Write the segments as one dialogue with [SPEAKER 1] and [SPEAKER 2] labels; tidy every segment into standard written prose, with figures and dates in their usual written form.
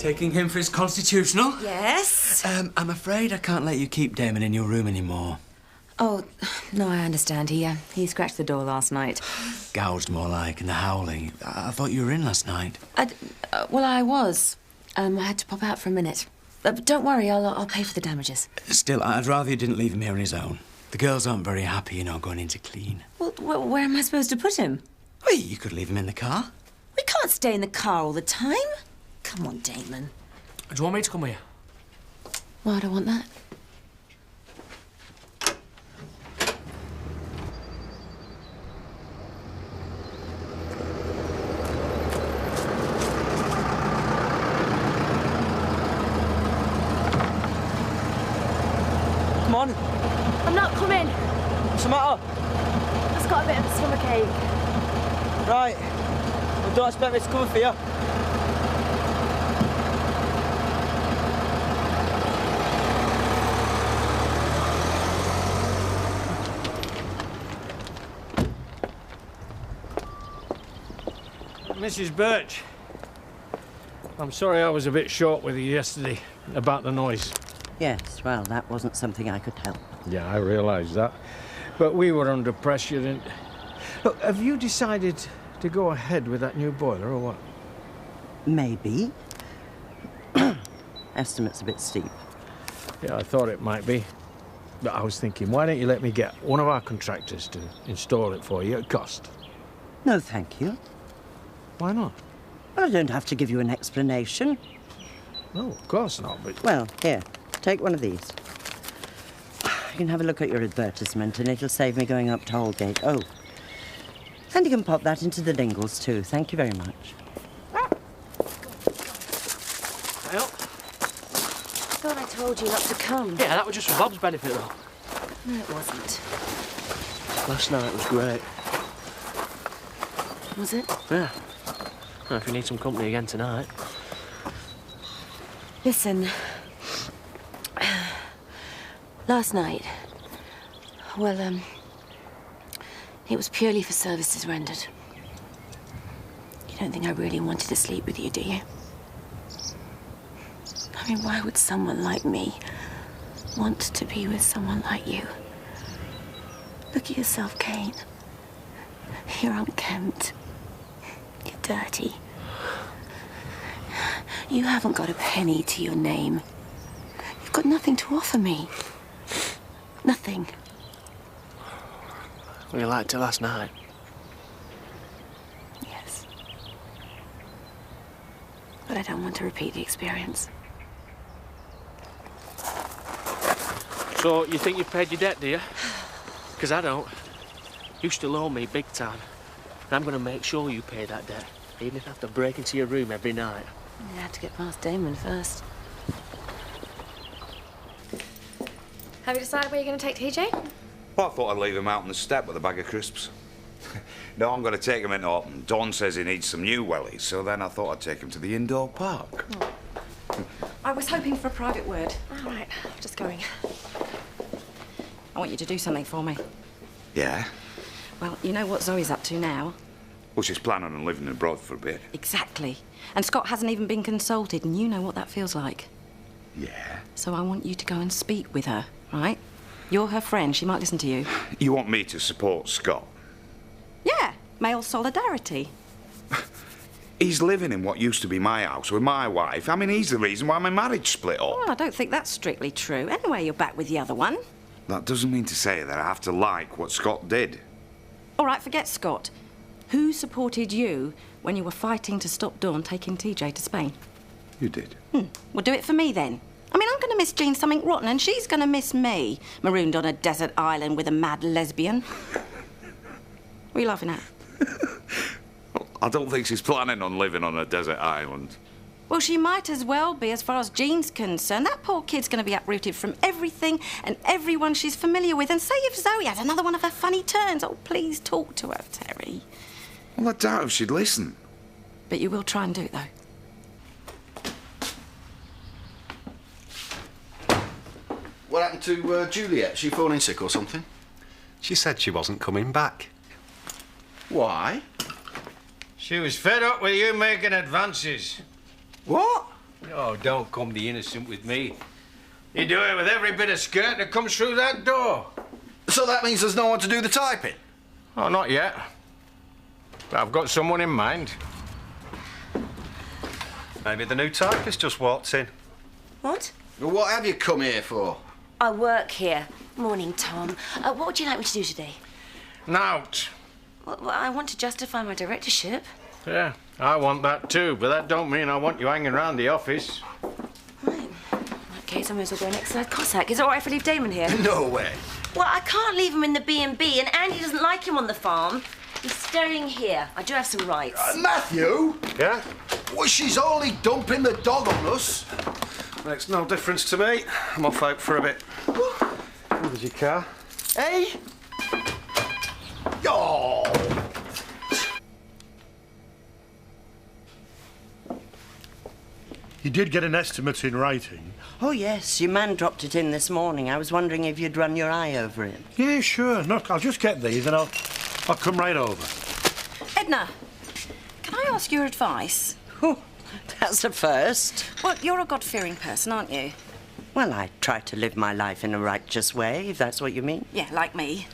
[SPEAKER 1] Taking him for his constitutional?
[SPEAKER 2] Yes?
[SPEAKER 1] I'm afraid I can't let you keep Damon in your room anymore.
[SPEAKER 2] Oh, no, I understand. He scratched the door last night.
[SPEAKER 1] Gouged more like, and the howling. I thought you were in last night.
[SPEAKER 2] Well, I was. I had to pop out for a minute. But don't worry, I'll pay for the damages.
[SPEAKER 1] Still, I'd rather you didn't leave him here on his own. The girls aren't very happy, going into clean.
[SPEAKER 2] Well, where am I supposed to put him?
[SPEAKER 1] Well, you could leave him in the car.
[SPEAKER 2] We can't stay in the car all the time. Come on, Damon.
[SPEAKER 3] Do you want me to come here?
[SPEAKER 2] Why do I want that?
[SPEAKER 3] Come on.
[SPEAKER 4] I'm not coming.
[SPEAKER 3] What's the matter?
[SPEAKER 4] I've just got a bit of a stomachache.
[SPEAKER 3] Right. Well, don't expect me to cover for you.
[SPEAKER 5] Mrs. Birch, I'm sorry I was a bit short with you yesterday about the noise.
[SPEAKER 6] Yes, well, that wasn't something I could help.
[SPEAKER 5] Yeah, I realise that. But we were under pressure and... Look, have you decided to go ahead with that new boiler or what?
[SPEAKER 6] Maybe. Estimate's a bit steep.
[SPEAKER 5] Yeah, I thought it might be. But I was thinking, why don't you let me get one of our contractors to install it for you at cost?
[SPEAKER 6] No, thank you.
[SPEAKER 5] Why not?
[SPEAKER 6] I don't have to give you an explanation.
[SPEAKER 5] No, of course not, but...
[SPEAKER 6] Well, here, take one of these. You can have a look at your advertisement and it'll save me going up to Holgate. Oh, and you can pop that into the Dingles too. Thank you very much.
[SPEAKER 3] Well,
[SPEAKER 2] I thought I told you not to come.
[SPEAKER 3] yeah, that was just for Bob's benefit, though.
[SPEAKER 2] No, it wasn't.
[SPEAKER 3] Last night was great.
[SPEAKER 2] Was it?
[SPEAKER 3] Yeah. Well, if you need some company again tonight.
[SPEAKER 2] Listen. Last night, well, it was purely for services rendered. You don't think I really wanted to sleep with you, do you? I mean, why would someone like me want to be with someone like you? Look at yourself, Kane. You're unkempt. You're dirty. You haven't got a penny to your name. You've got nothing to offer me. Nothing.
[SPEAKER 3] Well, you liked it last night.
[SPEAKER 2] Yes. But I don't want to repeat the experience.
[SPEAKER 3] So, you think you've paid your debt, do you? Because I don't. You still owe me big time. And I'm going to make sure you pay that debt, even if I have to break into your room every night.
[SPEAKER 2] You had to get past Damon first.
[SPEAKER 4] Have you decided where you're going to take TJ?
[SPEAKER 7] Well, I thought I'd leave him out on the step with a bag of crisps. No, I'm going to take him into Autumn. Dawn says he needs some new wellies, so then I thought I'd take him to the indoor park.
[SPEAKER 8] I was hoping for a private word.
[SPEAKER 4] All right, just going.
[SPEAKER 8] I want you to do something for me.
[SPEAKER 7] Yeah?
[SPEAKER 8] Well, you know what Zoe's up to now?
[SPEAKER 7] Well, she's planning on living abroad for a bit.
[SPEAKER 8] Exactly. And Scott hasn't even been consulted, and you know what that feels like.
[SPEAKER 7] Yeah?
[SPEAKER 8] So I want you to go and speak with her, right? You're her friend. She might listen to you.
[SPEAKER 7] You want me to support Scott?
[SPEAKER 8] Yeah, male solidarity.
[SPEAKER 7] He's living in what used to be my house with my wife. I mean, he's the reason why my marriage split up.
[SPEAKER 8] Well, I don't think that's strictly true. Anyway, you're back with the other one.
[SPEAKER 7] That doesn't mean to say that I have to like what Scott did.
[SPEAKER 8] All right, forget Scott. Who supported you when you were fighting to stop Dawn taking TJ to Spain?
[SPEAKER 7] You did.
[SPEAKER 8] Well, do it for me then. I mean, I'm going to miss Jean something rotten, and she's going to miss me, marooned on a desert island with a mad lesbian. What are you laughing at?
[SPEAKER 7] I don't think she's planning on living on a desert island.
[SPEAKER 8] Well, she might as well be, as far as Jean's concerned. That poor kid's going to be uprooted from everything and everyone she's familiar with. And say if Zoe had another one of her funny turns. Oh, please talk to her, Terry.
[SPEAKER 7] Well, I doubt if she'd listen.
[SPEAKER 8] But you will try and do it, though.
[SPEAKER 9] What happened to Juliet? She fallen sick or something?
[SPEAKER 10] She said she wasn't coming back.
[SPEAKER 9] Why?
[SPEAKER 5] She was fed up with you making advances.
[SPEAKER 9] What?
[SPEAKER 5] Oh, don't come the innocent with me. You do it with every bit of skirt that comes through that door.
[SPEAKER 9] So that means there's no one to do the typing?
[SPEAKER 5] Oh, not yet. But I've got someone in mind.
[SPEAKER 10] Maybe the new typist just walked in.
[SPEAKER 2] What?
[SPEAKER 9] Well, what have you come here for?
[SPEAKER 2] I work here. Morning, Tom. What would you like me to do today?
[SPEAKER 5] Nout.
[SPEAKER 2] Well, I want to justify my directorship.
[SPEAKER 5] Yeah, I want that too, but that don't mean I want you hanging around the office.
[SPEAKER 2] Right. In that case, I may as well go an exercise Cossack. Is it all right if I leave Damon here?
[SPEAKER 9] No way.
[SPEAKER 2] Well, I can't leave him in the B&B, and Andy doesn't like him on the farm. He's staying here. I do have some rights.
[SPEAKER 9] Matthew?
[SPEAKER 10] Yeah?
[SPEAKER 9] Well, she's only dumping the dog on us.
[SPEAKER 10] Makes no difference to me. I'm off out for a bit. Where's your car?
[SPEAKER 9] Hey? Oh.
[SPEAKER 11] You did get an estimate in writing?
[SPEAKER 6] Oh, yes. Your man dropped it in this morning. I was wondering if you'd run your eye over it.
[SPEAKER 11] Yeah, sure. No, I'll just get these and I'll come right over.
[SPEAKER 8] Edna, can I ask your advice?
[SPEAKER 6] Oh, that's a first.
[SPEAKER 8] Well, you're a God-fearing person, aren't you?
[SPEAKER 6] Well, I try to live my life in a righteous way, if that's what you mean.
[SPEAKER 8] Yeah, like me.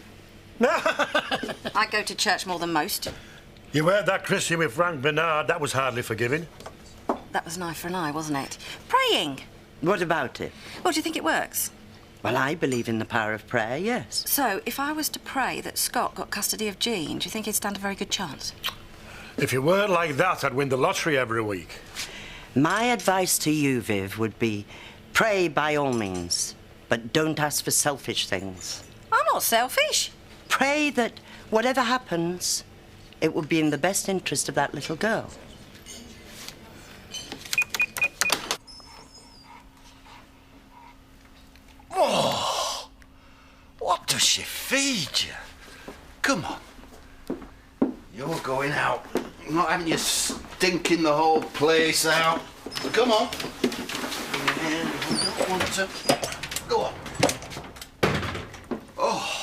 [SPEAKER 8] I go to church more than most.
[SPEAKER 11] You heard that Christian with Frank Bernard. That was hardly forgiving.
[SPEAKER 8] That was an eye for an eye, wasn't it? Praying.
[SPEAKER 6] What about it?
[SPEAKER 8] Well, do you think it works?
[SPEAKER 6] Well, I believe in the power of prayer, yes.
[SPEAKER 8] So, if I was to pray that Scott got custody of Jean, do you think he'd stand a very good chance?
[SPEAKER 11] If it weren't like that, I'd win the lottery every week.
[SPEAKER 6] My advice to you, Viv, would be pray by all means, but don't ask for selfish things.
[SPEAKER 8] I'm not selfish.
[SPEAKER 6] Pray that whatever happens, it will be in the best interest of that little girl.
[SPEAKER 9] Oh, what does she feed you? Come on. You're going out. I'm not having you stinking the whole place out. Come on. Yeah, I don't want to. Go on. Oh.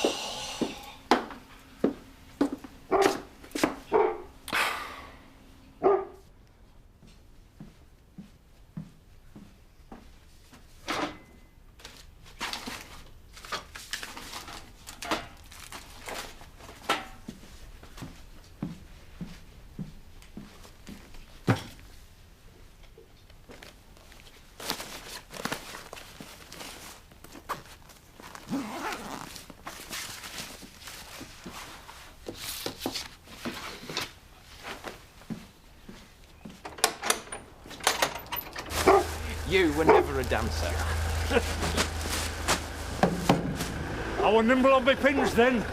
[SPEAKER 12] You were never a dancer.
[SPEAKER 13] I were nimble on my pins then.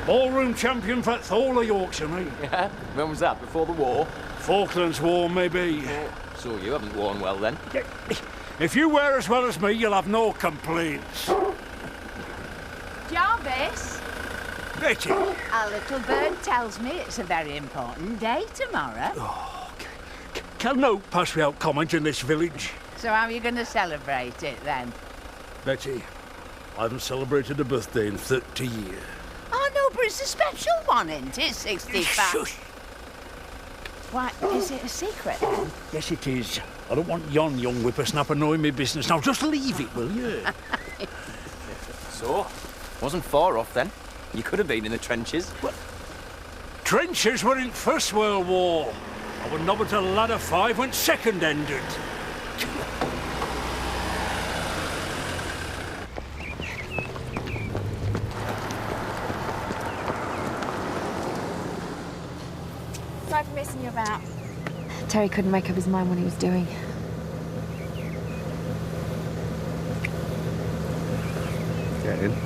[SPEAKER 13] Ballroom champion for all of Yorkshire, mate.
[SPEAKER 12] Yeah? When was that? Before the war?
[SPEAKER 13] Falklands War, maybe.
[SPEAKER 12] So you haven't worn well then?
[SPEAKER 13] If you wear as well as me, you'll have no complaints.
[SPEAKER 14] Jarvis?
[SPEAKER 13] Betty.
[SPEAKER 14] A little bird tells me it's a very important day tomorrow.
[SPEAKER 13] Oh, can no pass without comment in this village?
[SPEAKER 14] So how are you going to celebrate it then?
[SPEAKER 13] Betty, I haven't celebrated a birthday in 30 years.
[SPEAKER 14] Oh, no, but it's a special one, isn't it? 65.
[SPEAKER 13] Shush.
[SPEAKER 14] Why, is it a secret then?
[SPEAKER 13] Yes, it is. I don't want yon young whippersnapper knowing me business. Now, just leave it, will you?
[SPEAKER 12] So, wasn't far off then. You could have been in the trenches.
[SPEAKER 13] What? Trenches were in First World War. I was not at a ladder 5 when second ended.
[SPEAKER 4] Sorry for messing you about. Terry couldn't make up his mind what he was doing.
[SPEAKER 10] Get in.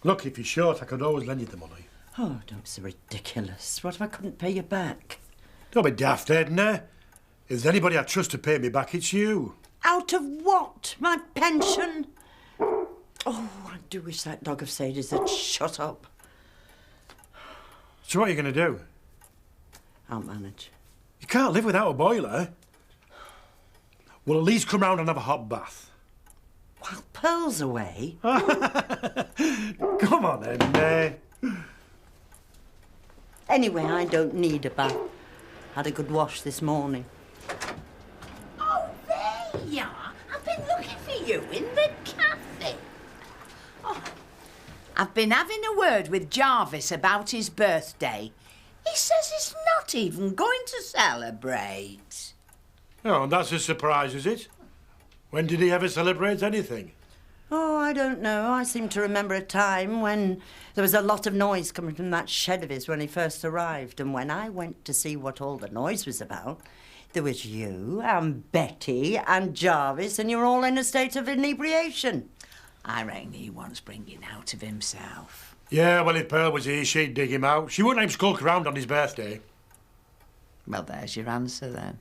[SPEAKER 11] Look, if you're short, I could always lend you the money.
[SPEAKER 6] Oh, don't be so ridiculous. What if I couldn't pay you back?
[SPEAKER 11] Don't be daft, Edna. If there's anybody I trust to pay me back, it's you.
[SPEAKER 6] Out of what? My pension? Oh, I do wish that dog of Sadie's had shut up.
[SPEAKER 11] So what are you going to do?
[SPEAKER 6] I'll manage.
[SPEAKER 11] You can't live without a boiler. Well, at least come round and have a hot bath.
[SPEAKER 6] Why, Well, Pearl's away.
[SPEAKER 11] Come on, then.
[SPEAKER 6] Anyway, I don't need a bath. Had a good wash this morning.
[SPEAKER 14] Oh, there you are. I've been looking for you in the cafe. Oh, I've been having a word with Jarvis about his birthday. He says he's not even going to celebrate.
[SPEAKER 11] Oh, that's a surprise, is it? When did he ever celebrate anything?
[SPEAKER 6] Oh, I don't know. I seem to remember a time when there was a lot of noise coming from that shed of his when he first arrived. And when I went to see what all the noise was about, there was you and Betty and Jarvis, and you were all in a state of inebriation.
[SPEAKER 14] I reckon he wants bringing out of himself.
[SPEAKER 11] Yeah, well, if Pearl was here, she'd dig him out. She wouldn't let him skulk around on his birthday.
[SPEAKER 14] Well, there's your answer, then.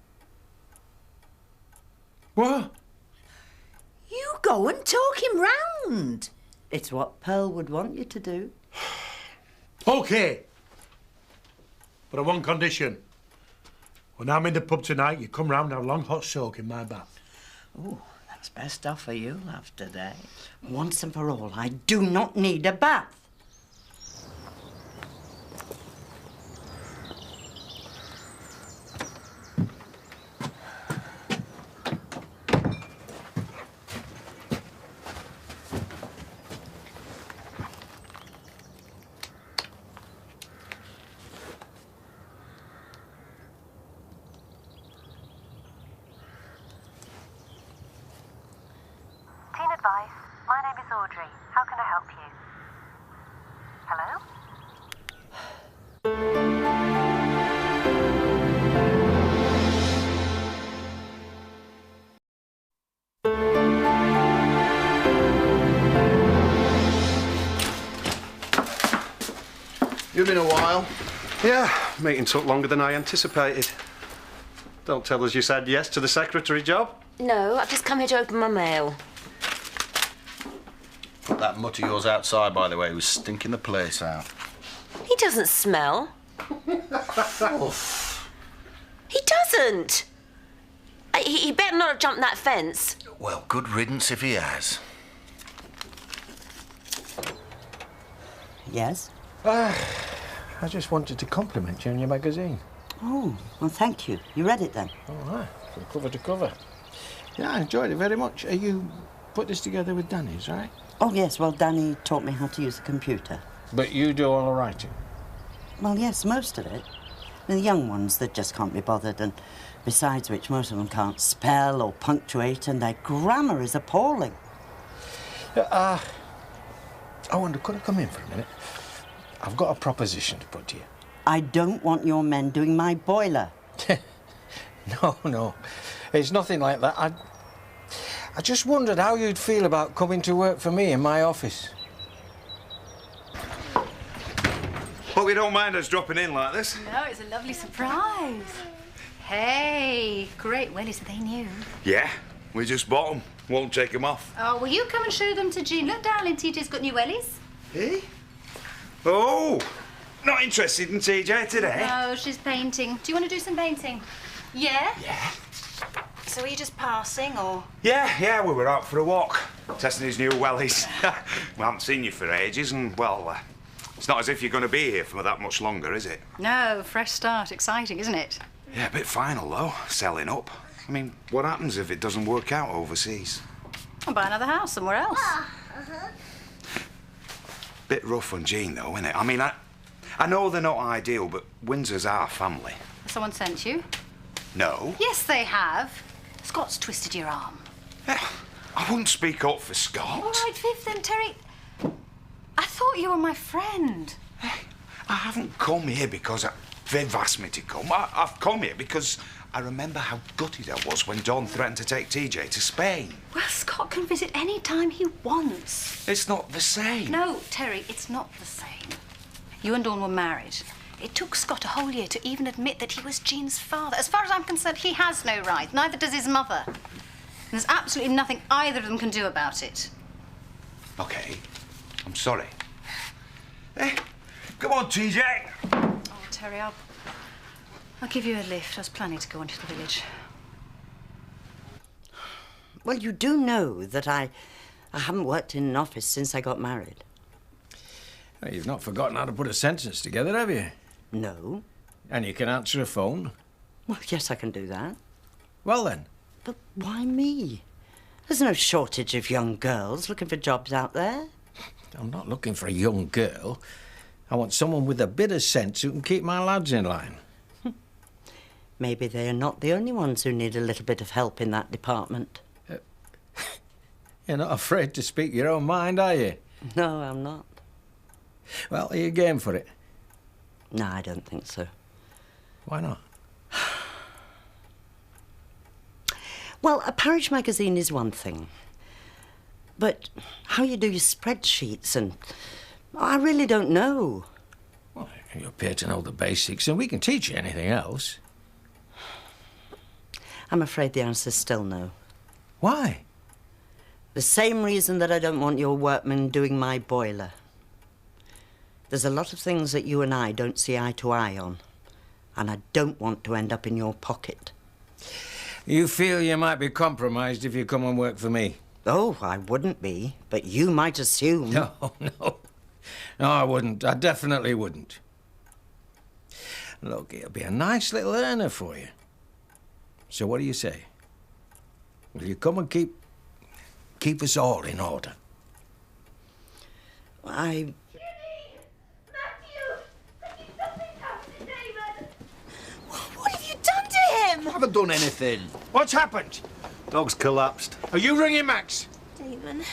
[SPEAKER 11] What?
[SPEAKER 14] You go and talk him round.
[SPEAKER 6] It's what Pearl would want you to do.
[SPEAKER 11] OK. But on one condition. When I'm in the pub tonight, you come round and have a long hot soak in my bath.
[SPEAKER 14] Oh, that's best offer you'll have today.
[SPEAKER 6] Once and for all, I do not need a bath.
[SPEAKER 15] Advice. My name is Audrey. How can I help you? Hello?
[SPEAKER 10] You been a while? Yeah, meeting took longer than I anticipated. Don't tell us you said yes to the secretary job.
[SPEAKER 16] No, I've just come here to open my mail.
[SPEAKER 9] Put that mutt of yours outside, by the way. He was stinking the place out.
[SPEAKER 16] He doesn't smell. He doesn't. He better not have jumped that fence.
[SPEAKER 9] Well, good riddance if he has.
[SPEAKER 6] Yes?
[SPEAKER 5] I just wanted to compliment you on your magazine.
[SPEAKER 6] Oh, well, thank you. You read it then?
[SPEAKER 5] All right, from cover to cover. Yeah, I enjoyed it very much. You put this together with Danny's, right?
[SPEAKER 6] Oh, yes. Well, Danny taught me how to use the computer.
[SPEAKER 5] But you do all the writing?
[SPEAKER 6] Well, yes, most of it. The young ones that just can't be bothered, and besides which, most of them can't spell or punctuate, and their grammar is appalling.
[SPEAKER 5] I wonder, could I come in for a minute? I've got a proposition to put to you.
[SPEAKER 6] I don't want your men doing my boiler.
[SPEAKER 5] No. It's nothing like that. I just wondered how you'd feel about coming to work for me in my office.
[SPEAKER 7] Hope you don't mind us dropping in like this.
[SPEAKER 8] No, it's a lovely surprise. Hey, great wellies, are they new?
[SPEAKER 7] Yeah, we just bought them. Won't take them off.
[SPEAKER 8] Oh, will you come and show them to Jean? Look, darling, TJ's got new wellies.
[SPEAKER 7] Eh? Oh, not interested in TJ today?
[SPEAKER 8] No, she's painting. Do you want to do some painting? Yeah?
[SPEAKER 7] Yeah.
[SPEAKER 8] So are you just passing, or...?
[SPEAKER 7] Yeah, we were out for a walk, testing his new wellies. We haven't seen you for ages, and, well, it's not as if you're going to be here for that much longer, is it?
[SPEAKER 8] No, fresh start. Exciting, isn't it?
[SPEAKER 7] Yeah, a bit final, though, selling up. I mean, what happens if it doesn't work out overseas?
[SPEAKER 8] I'll buy another house somewhere else.
[SPEAKER 7] Bit rough on Jean, though, isn't it? I mean, I know they're not ideal, but Windsor's our family.
[SPEAKER 8] Someone sent you?
[SPEAKER 7] No.
[SPEAKER 8] Yes, they have. Scott's twisted your arm.
[SPEAKER 7] I wouldn't speak up for Scott.
[SPEAKER 8] All right, Viv, then, Terry. I thought you were my friend.
[SPEAKER 7] I haven't come here because Viv asked me to come. I've come here because I remember how gutted I was when Don threatened to take TJ to Spain.
[SPEAKER 8] Well, Scott can visit any time he wants.
[SPEAKER 7] It's not the same.
[SPEAKER 8] No, Terry, it's not the same. You and Dawn were married. It took Scott a whole year to even admit that he was Jean's father. As far as I'm concerned, he has no right. Neither does his mother. And there's absolutely nothing either of them can do about it.
[SPEAKER 7] OK. I'm sorry. Come on, TJ.
[SPEAKER 8] Oh, Terry, I'll give you a lift. I was planning to go on to the village.
[SPEAKER 6] Well, you do know that I I haven't worked in an office since I got married.
[SPEAKER 5] Well, you've not forgotten how to put a sentence together, have you?
[SPEAKER 6] No.
[SPEAKER 5] And you can answer a phone?
[SPEAKER 6] Well, yes, I can do that.
[SPEAKER 5] Well, then.
[SPEAKER 6] But why me? There's no shortage of young girls looking for jobs out there.
[SPEAKER 5] I'm not looking for a young girl. I want someone with a bit of sense who can keep my lads in line.
[SPEAKER 6] Maybe they are not the only ones who need a little bit of help in that department.
[SPEAKER 5] You're not afraid to speak your own mind, are you?
[SPEAKER 6] No, I'm not.
[SPEAKER 5] Well, are you game for it?
[SPEAKER 6] No, I don't think so.
[SPEAKER 5] Why not?
[SPEAKER 6] Well, a parish magazine is one thing. But how you do your spreadsheets and... I really don't know.
[SPEAKER 5] Well, you appear to know the basics, and we can teach you anything else.
[SPEAKER 6] I'm afraid the answer's still no.
[SPEAKER 5] Why?
[SPEAKER 6] The same reason that I don't want your workmen doing my boiler. There's a lot of things that you and I don't see eye to eye on, and I don't want to end up in your pocket.
[SPEAKER 5] You feel you might be compromised if you come and work for me?
[SPEAKER 6] Oh, I wouldn't be, but you might assume.
[SPEAKER 5] No, no. No, I wouldn't. I definitely wouldn't. Look, it'll be a nice little earner for you. So what do you say? Will you come and keep us all in order?
[SPEAKER 6] I...
[SPEAKER 16] What have you done to him?
[SPEAKER 9] I haven't done anything.
[SPEAKER 5] What's happened?
[SPEAKER 10] Dog's collapsed.
[SPEAKER 5] Are you ringing Max?
[SPEAKER 16] Damon.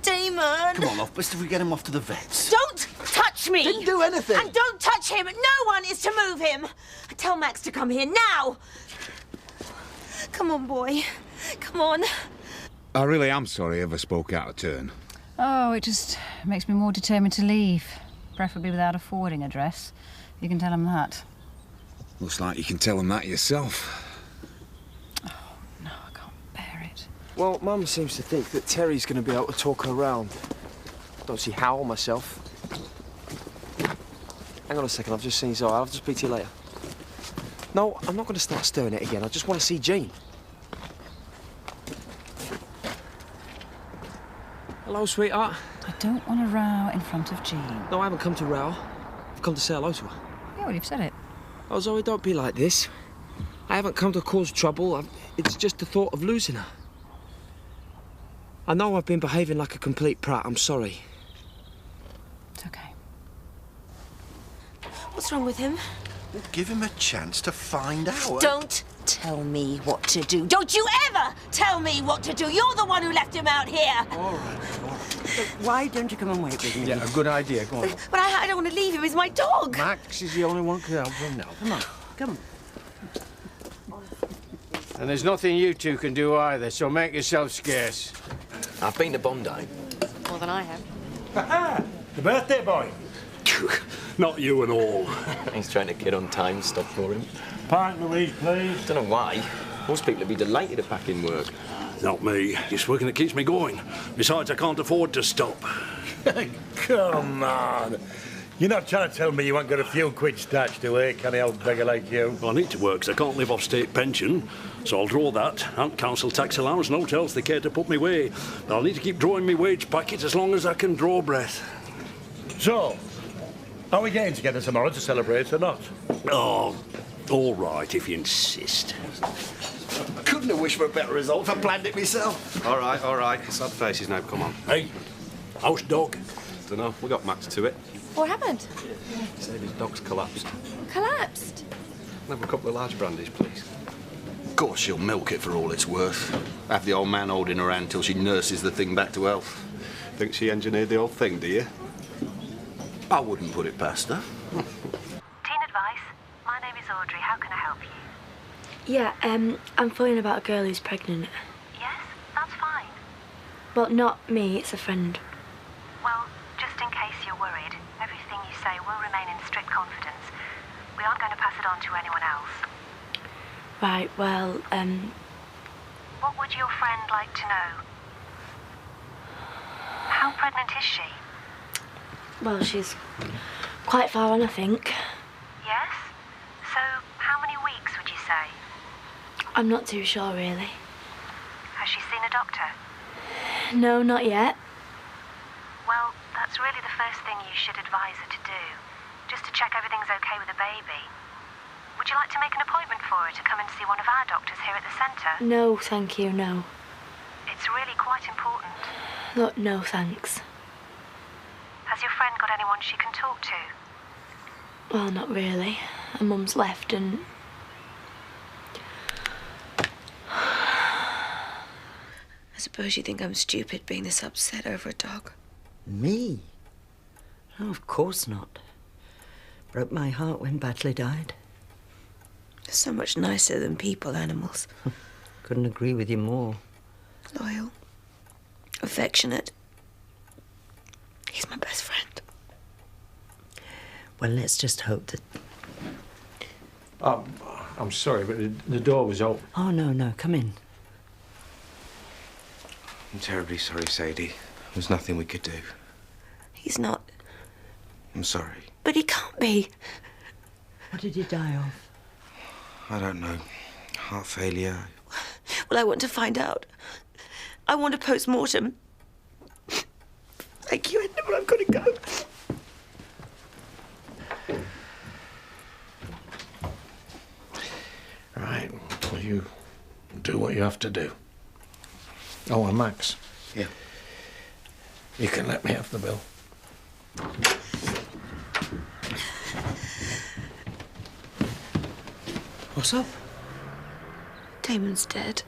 [SPEAKER 16] Damon.
[SPEAKER 9] Come on, love. Best if we get him off to the vets.
[SPEAKER 16] Don't touch me.
[SPEAKER 9] Didn't do anything.
[SPEAKER 16] And don't touch him. No one is to move him. Tell Max to come here now. Come on, boy. Come on.
[SPEAKER 7] I really am sorry I ever spoke out of turn.
[SPEAKER 8] Oh, it just makes me more determined to leave. Preferably without a forwarding address. You can tell him that.
[SPEAKER 7] Looks like you can tell him that yourself.
[SPEAKER 17] Well, Mum seems to think that Terry's going to be able to talk her around. Don't see how myself. Hang on a second, I've just seen Zoe. I'll just speak to you later. No, I'm not going to start stirring it again. I just want to see Jean. Hello, sweetheart.
[SPEAKER 8] I don't want to row in front of Jean.
[SPEAKER 17] No, I haven't come to row. I've come to say hello to her.
[SPEAKER 8] Yeah, well, you've said it.
[SPEAKER 17] Oh, Zoe, don't be like this. I haven't come to cause trouble. It's just the thought of losing her. I know I've been behaving like a complete prat. I'm sorry.
[SPEAKER 8] It's okay.
[SPEAKER 16] What's wrong with him?
[SPEAKER 9] Well, give him a chance to find out.
[SPEAKER 16] Don't tell me what to do. Don't you ever tell me what to do. You're the one who left him out here.
[SPEAKER 9] All right.
[SPEAKER 6] Why don't you come and wait with me?
[SPEAKER 5] Yeah, a good idea. Go on.
[SPEAKER 16] But I don't want to leave him. He's my dog.
[SPEAKER 5] Max is the only one who can help him now.
[SPEAKER 6] Come on, come on.
[SPEAKER 5] And there's nothing you two can do either, so make yourself scarce.
[SPEAKER 12] I've been to Bondi.
[SPEAKER 8] More than I have.
[SPEAKER 11] Ha-ha! The birthday boy.
[SPEAKER 13] Not you at all.
[SPEAKER 12] He's trying to get on time, stop for him.
[SPEAKER 11] Pint, Louise, please.
[SPEAKER 12] Don't know why. Most people would be delighted to pack in work.
[SPEAKER 13] Not me. It's working that keeps me going. Besides, I can't afford to stop.
[SPEAKER 11] Come on. You're not trying to tell me you ain't got a few quid stashed away, can I, old beggar like you?
[SPEAKER 13] Well, I need to work because I can't live off state pension. So I'll draw that, and council tax allowance, and hotels they care to put me way. But I'll need to keep drawing me wage packet as long as I can draw breath.
[SPEAKER 11] So, are we getting together tomorrow to celebrate or not?
[SPEAKER 13] Oh, all right, if you insist.
[SPEAKER 9] I couldn't have wished for a better result if I planned it myself.
[SPEAKER 10] All right. Sad faces now, come on.
[SPEAKER 13] Hey, how's dog?
[SPEAKER 10] Dunno, we got Max to it.
[SPEAKER 16] What happened?
[SPEAKER 10] He said his dog's collapsed.
[SPEAKER 16] Collapsed.
[SPEAKER 10] Can I have a couple of large brandies, please?
[SPEAKER 9] Of course, she'll milk it for all it's worth. Have the old man holding her hand till she nurses the thing back to health.
[SPEAKER 10] Think she engineered the whole thing, do you?
[SPEAKER 9] I wouldn't put it past her.
[SPEAKER 15] Teen advice. My name is Audrey. How can I help you?
[SPEAKER 2] Yeah, I'm phoning about a girl who's pregnant.
[SPEAKER 15] Yes, that's fine.
[SPEAKER 2] Well, not me, it's a friend.
[SPEAKER 15] Well, just in case you're worried, everything you say will remain in strict confidence. We aren't going to pass it on to anyone else.
[SPEAKER 2] Right, well,
[SPEAKER 15] What would your friend like to know? How pregnant is she?
[SPEAKER 2] well, she's quite far on, I think.
[SPEAKER 15] Yes? So, how many weeks would you say?
[SPEAKER 2] I'm not too sure, really.
[SPEAKER 15] Has she seen a doctor?
[SPEAKER 2] No, not yet.
[SPEAKER 15] really the first thing you should advise her to do, just to check everything's okay with the baby. Would you like to make an appointment for her to come and see one of our doctors here at the centre?
[SPEAKER 2] No, thank you, no.
[SPEAKER 15] It's really quite important.
[SPEAKER 2] No, thanks.
[SPEAKER 15] Has your friend got anyone she can talk to?
[SPEAKER 2] Well, not really. Her mum's left and... I suppose you think I'm stupid being this upset over a dog.
[SPEAKER 6] Me? Oh, of course not. Broke my heart when Batley died.
[SPEAKER 2] So much nicer than people, animals.
[SPEAKER 6] Couldn't agree with you more.
[SPEAKER 2] Loyal. Affectionate. He's my best friend.
[SPEAKER 6] Well, let's just hope that...
[SPEAKER 11] I'm sorry, but the door was open.
[SPEAKER 6] Oh, no, come in.
[SPEAKER 18] I'm terribly sorry, Sadie. There's nothing we could do.
[SPEAKER 2] He's not.
[SPEAKER 18] I'm sorry.
[SPEAKER 2] But he can't be.
[SPEAKER 6] What did he die of?
[SPEAKER 18] I don't know. Heart failure.
[SPEAKER 2] Well, I want to find out. I want a post-mortem. Thank you, Edna, but I've got to go.
[SPEAKER 11] Right, well, you do what you have to do. Oh, and Max.
[SPEAKER 18] Yeah.
[SPEAKER 11] You can let me have the bill.
[SPEAKER 18] What's up?
[SPEAKER 2] Damon's dead.